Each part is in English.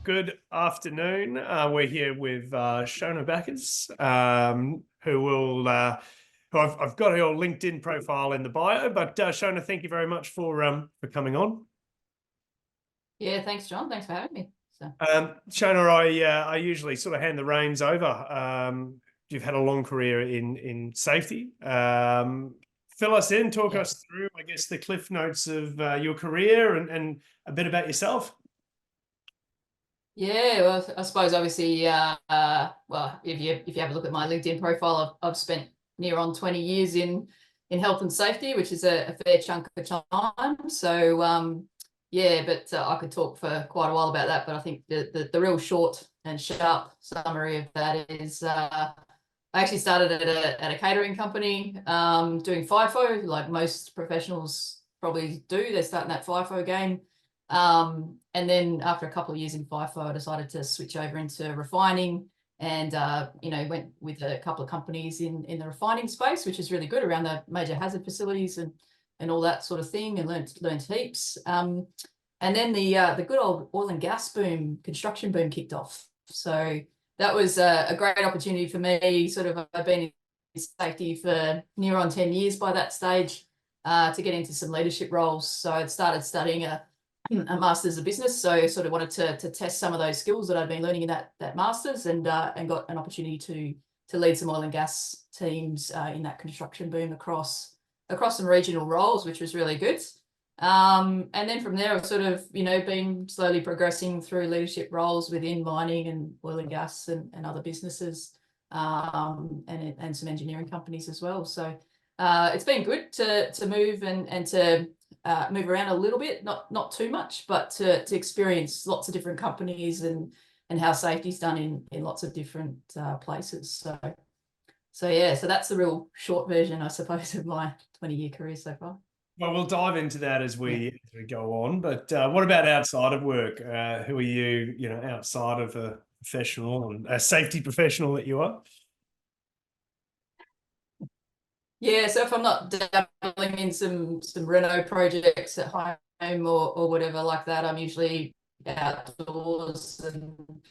good afternoon. We're here with Shona Backers, who will, who I've got your LinkedIn profile in the bio. But Shona, thank you very much for coming on. Yeah, thanks, John. Thanks for having me. Shona, I usually sort of hand the reins over. You've had a long career in safety. Fill us in, talk us through, I guess, the cliff notes of your career and a bit about yourself. Yeah, well, I suppose obviously, well, if you have a look at my LinkedIn profile, I've spent near on 20 years in health and safety, which is a fair chunk of time. So yeah, but I could talk for quite a while about that. But I think the real short and sharp summary of that is I actually started at a catering company doing FIFO, like most professionals probably do. They start in that FIFO game. And then after a couple of years in FIFO, I decided to switch over into refining and, went with a couple of companies in the refining space, which is really good around the major hazard facilities and all that sort of thing, and learned heaps. And then the good old oil and gas boom, construction boom kicked off. So that was a great opportunity for me. Sort of, I've been in safety for near on 10 years by that stage, to get into some leadership roles. So I'd started studying a master's of business, so sort of wanted to test some of those skills that I'd been learning in that master's, and got an opportunity to lead some oil and gas teams in that construction boom across some regional roles, which was really good. And then from there, I've sort of been slowly progressing through leadership roles within mining and oil and gas and other businesses, and some engineering companies as well. So it's been good to move and to move around a little bit, not too much, but to experience lots of different companies and how safety's done in lots of different places. So yeah, so that's the real short version, I suppose, of my 20-year career so far. Well, we'll dive into that as we go on. But what about outside of work? Who are you, outside of a professional and a safety professional that you are? Yeah, so if I'm not dabbling in some reno projects at home or whatever like that, I'm usually outdoors and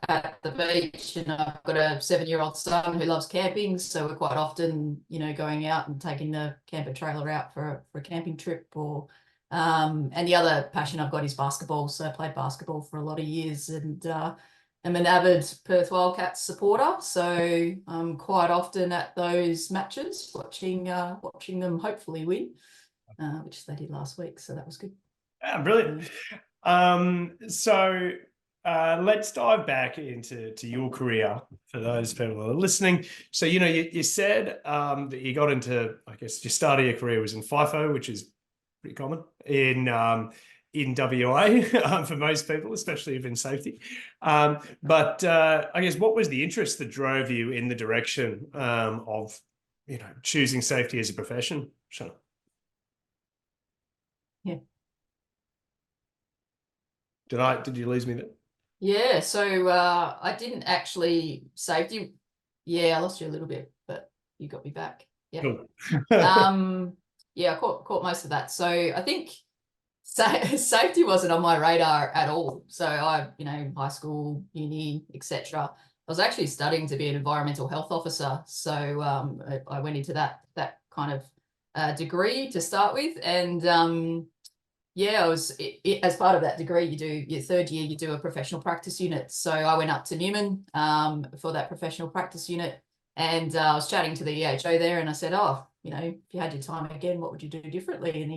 at the beach. And I've got a 7-year-old son who loves camping, so we're quite often, going out and taking the camper trailer out for a camping trip. Or and the other passion I've got is basketball. So I played basketball for a lot of years, and I'm an avid Perth Wildcats supporter, so I'm quite often at those matches watching them hopefully win, which they did last week, so that was good. Brilliant. So let's dive back into your career for those people who are listening. So you said that you got into, I guess, your start of your career was in FIFO, which is pretty common in WA for most people, especially if in safety. But I guess, what was the interest that drove you in the direction of choosing safety as a profession, Shona? Yeah. Did you lose me there? Yeah, so I didn't actually safety. Yeah, I lost you a little bit, but you got me back. Yeah. Cool. Yeah, I caught most of that. So I think safety wasn't on my radar at all. So I, high school, uni, etc. I was actually studying to be an environmental health officer. So I went into that kind of degree to start with, and yeah, I was as part of that degree, you do your third year, you do a professional practice unit. So I went up to Newman for that professional practice unit, and I was chatting to the EHO there, and I said, oh, if you had your time again, what would you do differently? And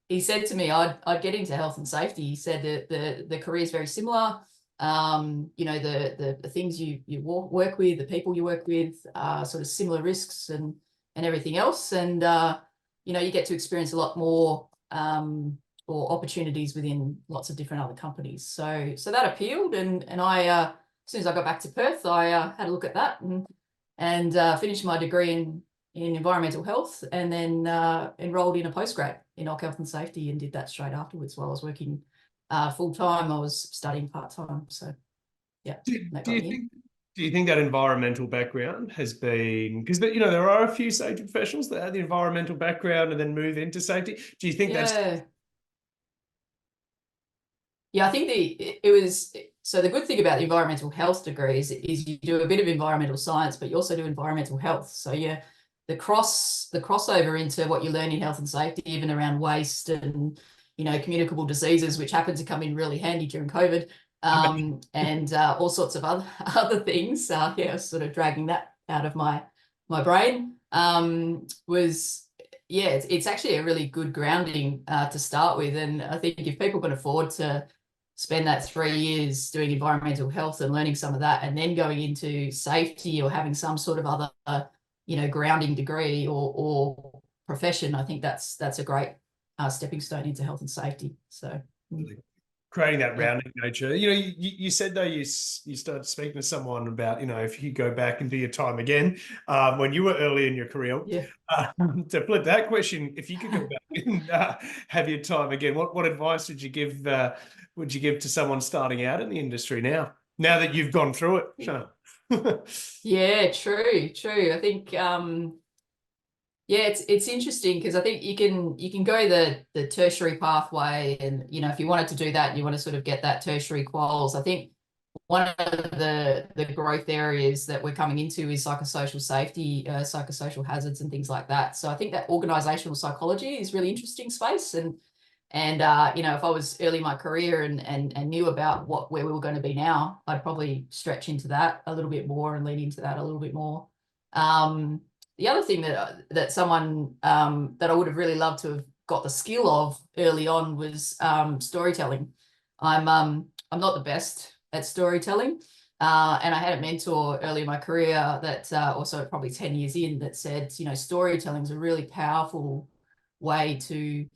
he said to me, I'd get into health and safety. He said that the career is very similar. The things you work with, the people you work with, sort of similar risks and everything else. And, you get to experience a lot more or opportunities within lots of different other companies. So that appealed. And I, as soon as I got back to Perth, I had a look at that and finished my degree in environmental health, and then enrolled in a postgrad in OC health and safety, and did that straight afterwards while I was working full-time. I was studying part-time. So yeah. Do you think that environmental background has been, because there are a few safety professionals that have the environmental background and then move into safety. Do you think that's Yeah, I think it was so the good thing about the environmental health degrees is you do a bit of environmental science, but you also do environmental health. So yeah, the crossover into what you learn in health and safety, even around waste and, you know, communicable diseases, which happen to come in really handy during COVID, and all sorts of other things. Yeah, sort of dragging that out of my brain. Was yeah, it's actually a really good grounding to start with, and I think if people can afford to spend that 3 years doing environmental health and learning some of that, and then going into safety or having some sort of other, you know, grounding degree or profession, I think that's a great stepping stone into health and safety. So creating that rounding nature. You know, you said though you started speaking to someone about, you know, if you go back and do your time again when you were early in your career. yeah. To flip that question, if you could go back and have your time again, what advice would you give to someone starting out in the industry now that you've gone through it, Shona? Yeah, true. I think yeah, it's interesting because I think you can go the tertiary pathway, and you know, if you wanted to do that and you want to sort of get that tertiary quals, I think one of the growth areas that we're coming into is psychosocial safety, psychosocial hazards and things like that. So I think that organizational psychology is really interesting space, and you know, if I was early in my career and knew about where we were going to be now, I'd probably stretch into that a little bit more and lean into that a little bit more. The other thing that someone that I would have really loved to have got the skill of early on was storytelling. I'm not the best at storytelling, and I had a mentor early in my career that also probably 10 years in that said, you know, storytelling is a really powerful way to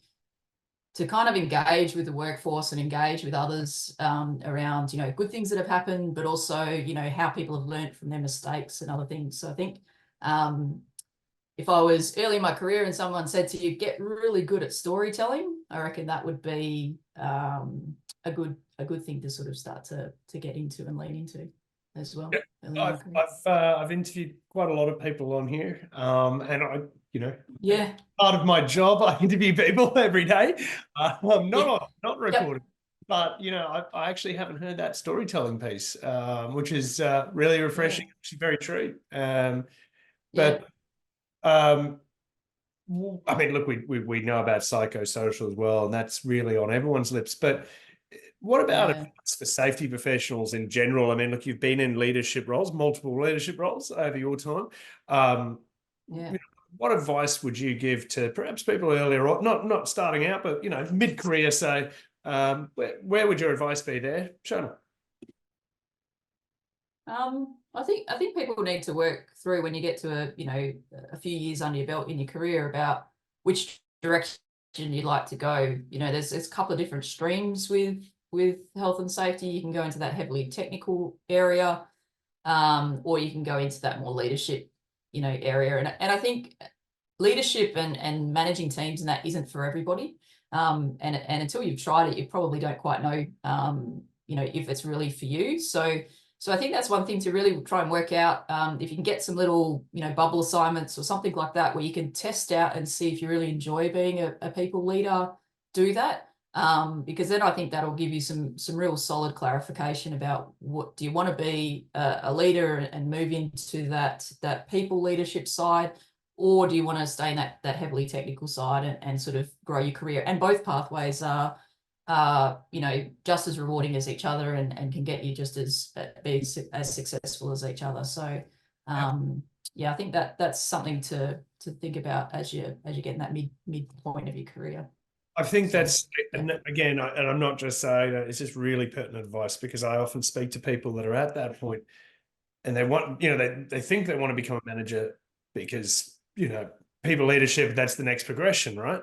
kind of engage with the workforce and engage with others around, you know, good things that have happened, but also, you know, how people have learned from their mistakes and other things. So I think if I was early in my career and someone said to you, get really good at storytelling, I reckon that would be a good thing to sort of start to get into and lean into as well. Yeah, I've interviewed quite a lot of people on here, and I, you know, yeah, part of my job, I interview people every day. Not recorded, but you know, I actually haven't heard that storytelling piece, which is really refreshing. Actually, very true. But I mean, look, we know about psychosocial as well, and that's really on everyone's lips. But what about advice for safety professionals in general? I mean, look, you've been in leadership roles, multiple leadership roles over your time. You know, what advice would you give to perhaps people earlier on, not starting out, but you know, mid-career, say, where would your advice be there, Shona? I think people need to work through when you get to a few years under your belt in your career about which direction you'd like to go. You know, there's a couple of different streams with health and safety. You can go into that heavily technical area, or you can go into that more leadership, you know, area. And I think leadership and managing teams and that isn't for everybody. And until you've tried it, you probably don't quite know, you know, if it's really for you. So I think that's one thing to really try and work out. If you can get some little, you know, bubble assignments or something like that, where you can test out and see if you really enjoy being a people leader, do that. Because then I think that'll give you some real solid clarification about what do you want to be a leader and move into that people leadership side, or do you want to stay in that heavily technical side and sort of grow your career? And both pathways are you know, just as rewarding as each other and can get you just as successful as each other. So yeah, I think that's something to think about as you're getting that mid point of your career. I think that's, and again, and I'm not just saying that, it's just really pertinent advice, because I often speak to people that are at that point and they want, you know, they think they want to become a manager because, you know, people leadership, that's the next progression, right?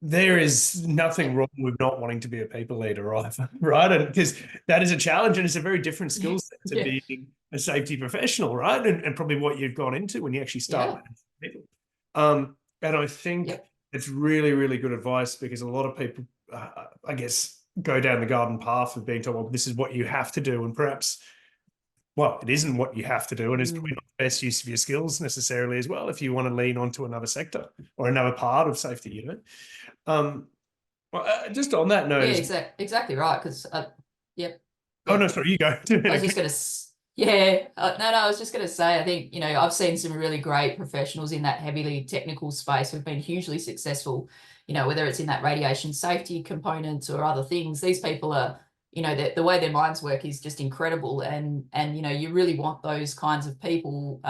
There is nothing wrong with not wanting to be a people leader either, right? And because that is a challenge, and it's a very different skill set to being a safety professional, right? And probably what you've gone into when you actually start managing people. And I think it's really, really good advice, because a lot of people, I guess, go down the garden path of being told, well, this is what you have to do. And perhaps, well, it isn't what you have to do, and it's probably not the best use of your skills necessarily as well, if you want to lean onto another sector or another part of safety, you know. Well, just on that note, exactly right, because Yep. Oh, no, Yep. sorry, you go. I was just going to, yeah, no, I was just going to say, I think, I've seen some really great professionals in that heavily technical space who've been hugely successful, whether it's in that radiation safety component or other things. These people are, the way their minds work is just incredible. And, you really want those kinds of people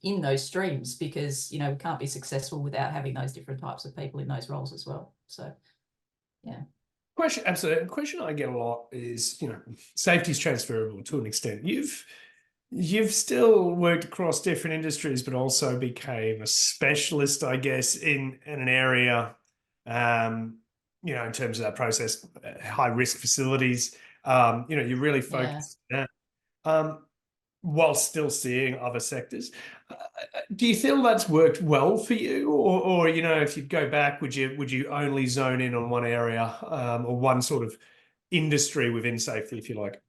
in those streams, because, we can't be successful without having those different types of people in those roles as well. So, yeah. Question, absolutely. A question I get a lot is, safety is transferable to an extent. You've still worked across different industries, but also became a specialist, I guess, in an area, in terms of that process, high risk facilities. You really Yeah. focus on that. While still seeing other sectors. Do you feel that's worked well for you, or if you go back, would you only zone in on one area, or one sort of industry within safety, if you like?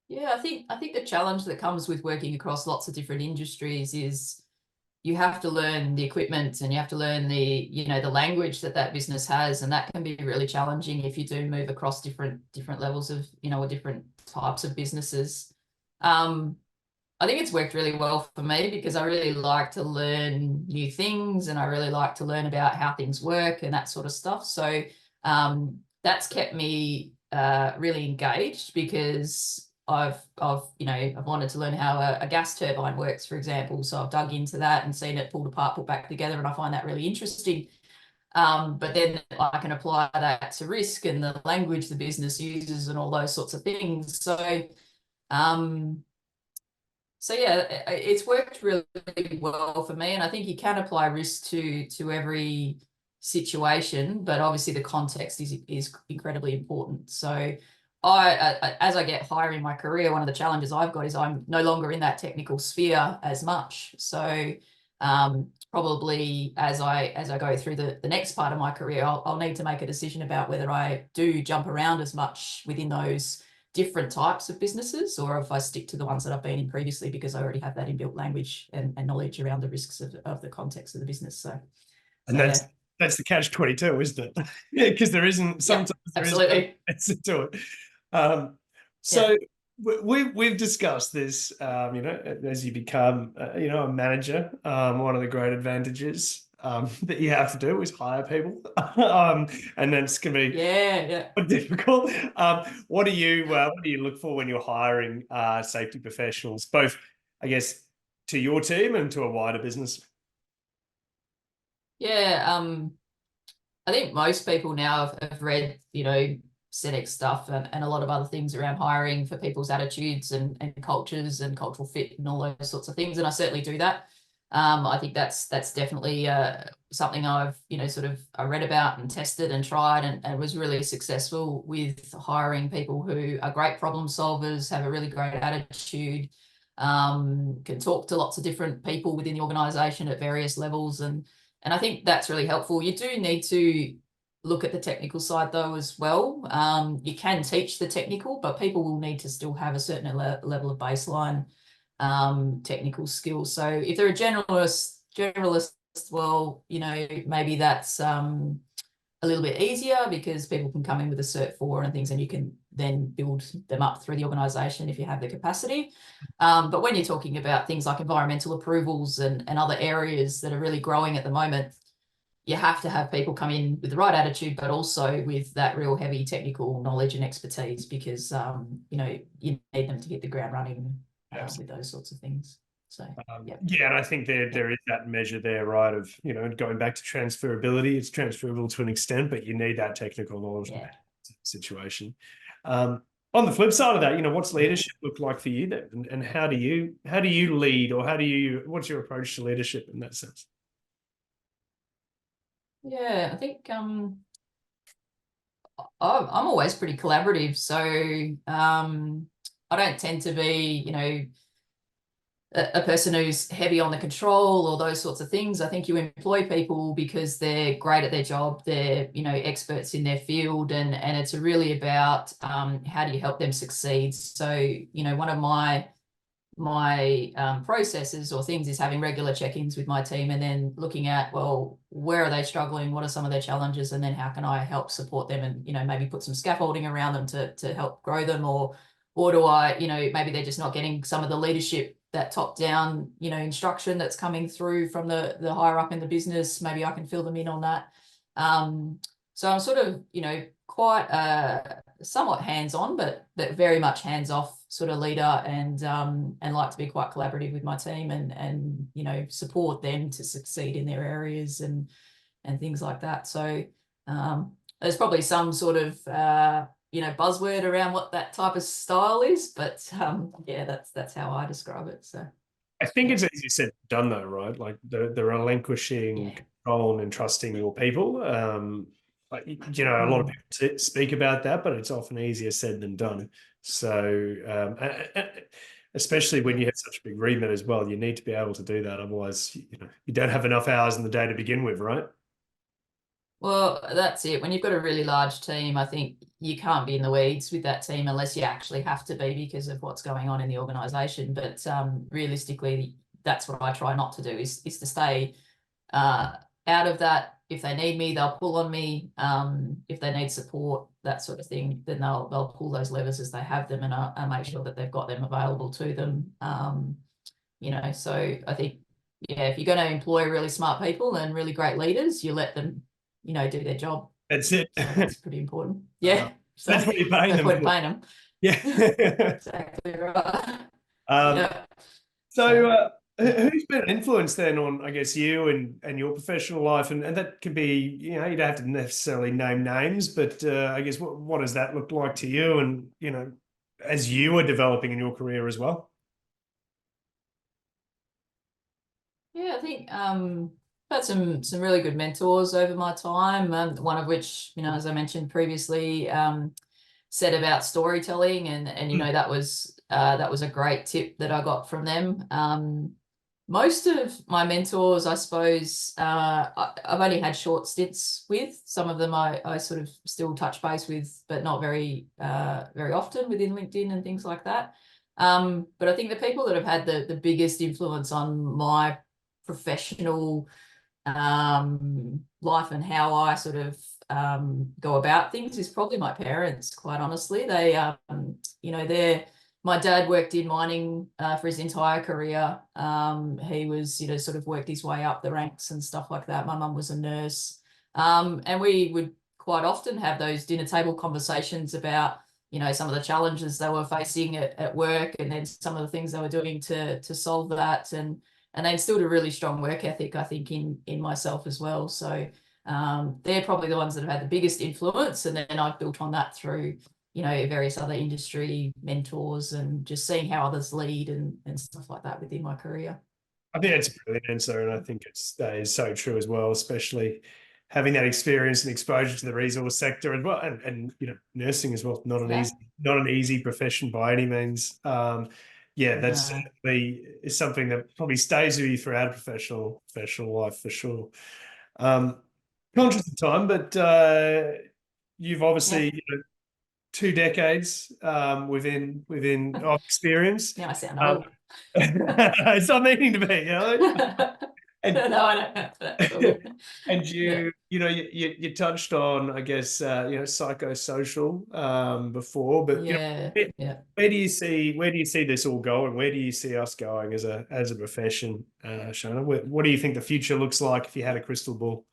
Yeah, I think the challenge that comes with working across lots of different industries is you have to learn the equipment, and you have to learn the language that business has, and that can be really challenging if you do move across different levels of or different types of businesses. I think it's worked really well for me because I really like to learn new things, and I really like to learn about how things work and that sort of stuff. So that's kept me really engaged, because I've wanted to learn how a gas turbine works, for example. So I've dug into that and seen it pulled apart, put back together, and I find that really interesting. But then I can apply that to risk and the language the business uses and all those sorts of things. Um, so yeah, it's worked really well for me, and I think you can apply risk to every situation, but obviously the context is incredibly important. So as I get higher in my career, one of the challenges I've got is I'm no longer in that technical sphere as much. So probably as I go through the next part of my career, I'll need to make a decision about whether I do jump around as much within those different types of businesses, or if I stick to the ones that I've been in previously, because I already have that inbuilt language and knowledge around the risks of the context of the business. So And yeah. that's the catch-22, isn't it? Yeah, because sometimes there is no Absolutely. answer to it. Yeah. So we've discussed this, as you become, a manager, one of the great advantages that you have to do is hire people, and then it's going to be Yeah. difficult. What do you look for when you're hiring safety professionals, both, I guess, to your team and to a wider business? Yeah. I think most people now have read, Shaddick stuff and a lot of other things around hiring for people's attitudes and cultures and cultural fit and all those sorts of things. And I certainly do that. I think that's definitely something I've, I read about and tested and tried, and was really successful with hiring people who are great problem solvers, have a really great attitude, can talk to lots of different people within the organization at various levels. And I think that's really helpful. You do need to look at the technical side though as well. You can teach the technical, but people will need to still have a certain level of baseline technical skills. So if they're a generalist, well, maybe that's a little bit easier, because people can come in with a Cert 4 and things, and you can then build them up through the organisation if you have the capacity. But when you're talking about things like environmental approvals and other areas that are really growing at the moment, you have to have people come in with the right attitude, but also with that real heavy technical knowledge and expertise, because you need them to hit the ground running, obviously those sorts of things. So yeah, and I think there is that measure there, right? Of going back to transferability, it's transferable to an extent, but you need that technical knowledge situation. On the flip side of that, what's leadership look like for you then, and how do you lead, or what's your approach to leadership in that sense? Yeah, I think I'm always pretty collaborative, so I don't tend to be, a person who's heavy on the control or those sorts of things. I think you employ people because they're great at their job, they're experts in their field, and it's really about how do you help them succeed. So one of my my processes or things is having regular check-ins with my team, and then looking at, well, where are they struggling? What are some of their challenges? And then how can I help support them, and, maybe put some scaffolding around them to help grow them, or do I, maybe they're just not getting some of the leadership, that top down, instruction that's coming through from the higher up in the business. Maybe I can fill them in on that. So I'm sort of, quite somewhat hands-on, but very much hands-off sort of leader, and like to be quite collaborative with my team, and support them to succeed in their areas and things like that. So there's probably some sort of buzzword around what that type of style is, but yeah, that's how I describe it. So I think it's easier said than done, though, right? Like the relinquishing control and trusting your people. A lot of people speak about that, but it's often easier said than done. So, especially when you have such a big remit as well, you need to be able to do that. Otherwise, you don't have enough hours in the day to begin with, right? Well, that's it. When you've got a really large team, I think you can't be in the weeds with that team unless you actually have to be because of what's going on in the organisation. But realistically, that's what I try not to do, is to stay out of that. If they need me, they'll pull on me. If they need support, that sort of thing, then they'll pull those levers as they have them, and I make sure that they've got them available to them. So I think, if you're going to employ really smart people and really great leaders, you let them do their job. That's it. So that's pretty important. Yeah. So that's what you're paying them. Paying them. Yeah. Exactly right. Yeah. So who's been an influence then on, I guess, you and your professional life? And that could be, you don't have to necessarily name names, but I guess what does that look like to you? And, as you are developing in your career as well? Yeah, I think I've had some really good mentors over my time. One of which, as I mentioned previously, said about storytelling, and that was a great tip that I got from them. Most of my mentors, I suppose, I've only had short stints with. Some of them I sort of still touch base with, but not very often within LinkedIn and things like that. But I think the people that have had the biggest influence on my professional life and how I sort of go about things is probably my parents. Quite honestly, my dad worked in mining for his entire career. He was, sort of worked his way up the ranks and stuff like that. My mum was a nurse, and we would quite often have those dinner table conversations about some of the challenges they were facing at work, and then some of the things they were doing to solve that, and they instilled a really strong work ethic, I think, in myself as well. So they're probably the ones that have had the biggest influence, and then I've built on that through various other industry mentors and just seeing how others lead and stuff like that within my career. I think that's a brilliant answer, and I think that is so true as well, especially having that experience and exposure to the resource sector as well, and nursing as well. Not an easy profession by any means. That's certainly is something that probably stays with you throughout a professional life for sure. Conscious of time, but you've obviously 2 decades within of experience. Now I sound old. It's not meaning to be, And, no, I don't. And you touched on, I guess, psychosocial before, but where do you see this all going? Where do you see us going as a profession, Shona? What do you think the future looks like if you had a crystal ball?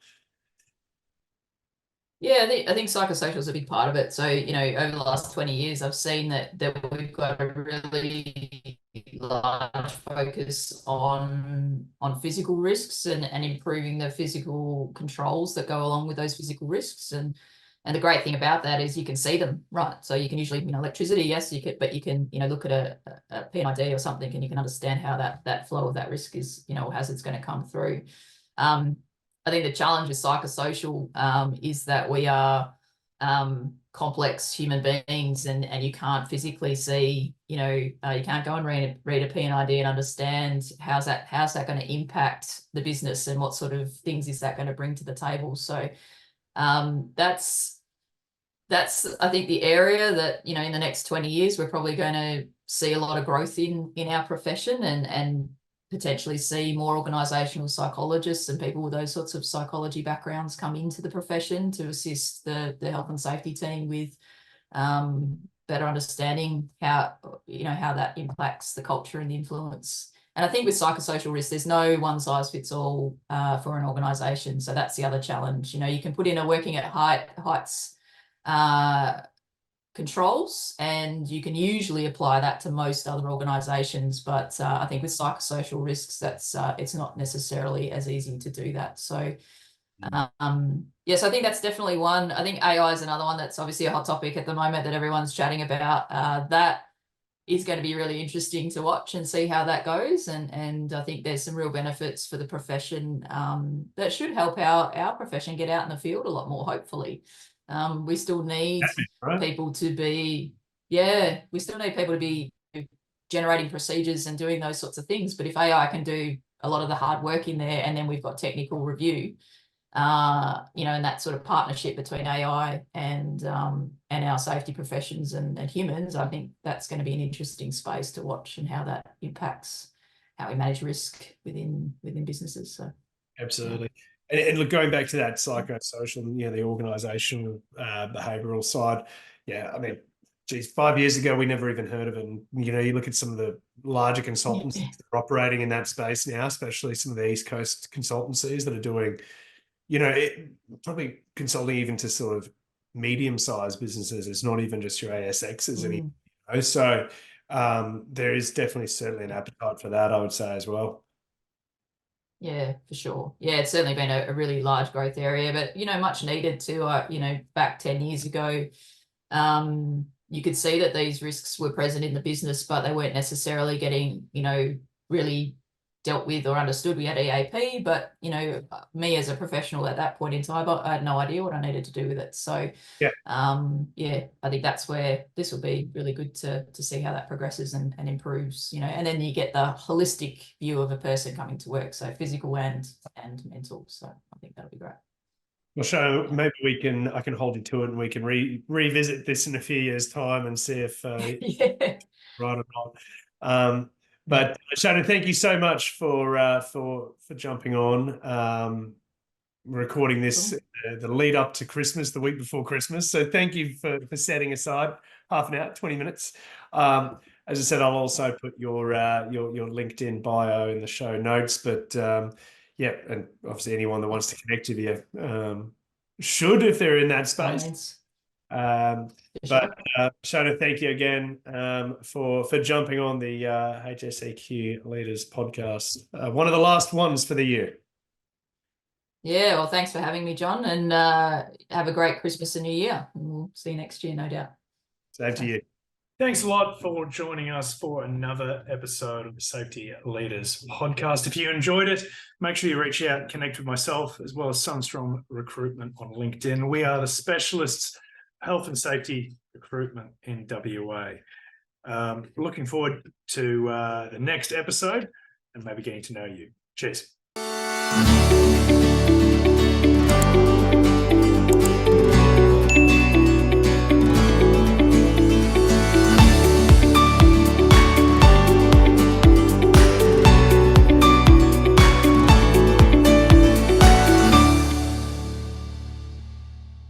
Yeah, I think psychosocial is a big part of it. So, over the last 20 years, I've seen that we've got a really large focus on physical risks and improving the physical controls that go along with those physical risks. And the great thing about that is you can see them, right? So you can usually, electricity, yes, but you can, look at a PNID or something, and you can understand how that flow of that risk is, hazard's going to come through. I think the challenge with psychosocial is that we are complex human beings, and you can't physically see, you can't go and read a PNID and understand how's that going to impact the business, and what sort of things is that going to bring to the table. So that's I think the area that in the next 20 years we're probably going to see a lot of growth in our profession, and potentially see more organisational psychologists and people with those sorts of psychology backgrounds come into the profession to assist the health and safety team with better understanding how that impacts the culture and the influence. And I think with psychosocial risk, there's no one size fits all for an organisation. So that's the other challenge. You can put in a working at heights controls, and you can usually apply that to most other organisations. But I think with psychosocial risks, that's it's not necessarily as easy to do that. So yes, I think that's definitely one. I think AI is another one that's obviously a hot topic at the moment that everyone's chatting about. That is going to be really interesting to watch and see how that goes. And I think there's some real benefits for the profession that should help our profession get out in the field a lot more, hopefully. We still need people to be, we still need people to be generating procedures and doing those sorts of things. But if AI can do a lot of the hard work in there, and then we've got technical review, and that sort of partnership between AI and our safety professions and humans, I think that's going to be an interesting space to watch, and how that impacts how we manage risk within businesses. So absolutely. And look, going back to that psychosocial, the organisational behavioural side, I mean, geez, 5 years ago we never even heard of it. And you look at some of the larger consultants that are operating in that space now, especially some of the East Coast consultancies that are doing, probably consulting even to sort of medium-sized businesses. It's not even just your ASXs anymore. So there is certainly an appetite for that, I would say, as well. Yeah, for sure. Yeah, it's certainly been a really large growth area, but much needed too. Back 10 years ago, you could see that these risks were present in the business, but they weren't necessarily getting really dealt with or understood. We had EAP, but me as a professional at that point in time, I had no idea what I needed to do with it. So I think that's where this will be really good to see how that progresses and improves, and then you get the holistic view of a person coming to work, so physical and mental. So I think that'll be great. Well, Shona, maybe I can hold you to it, and we can revisit this in a few years' time and see if right or not. But Shona, thank you so much for jumping on, recording this the lead up to Christmas, the week before Christmas. So thank you for setting aside half an hour, 20 minutes. As I said, I'll also put your LinkedIn bio in the show notes. But and obviously anyone that wants to connect with you should, if they're in that space. But Shona, thank you again for jumping on the HSEQ Leaders podcast, one of the last ones for the year. Yeah, well, thanks for having me, John, and have a great Christmas and New Year. And we'll see you next year, no doubt. Same to you. Thanks a lot for joining us for another episode of the Safety Leaders podcast. If you enjoyed it, make sure you reach out and connect with myself as well as Sundstrom Recruitment on LinkedIn. We are the specialists health and safety recruitment in WA. Looking forward to the next episode and maybe getting to know you. Cheers.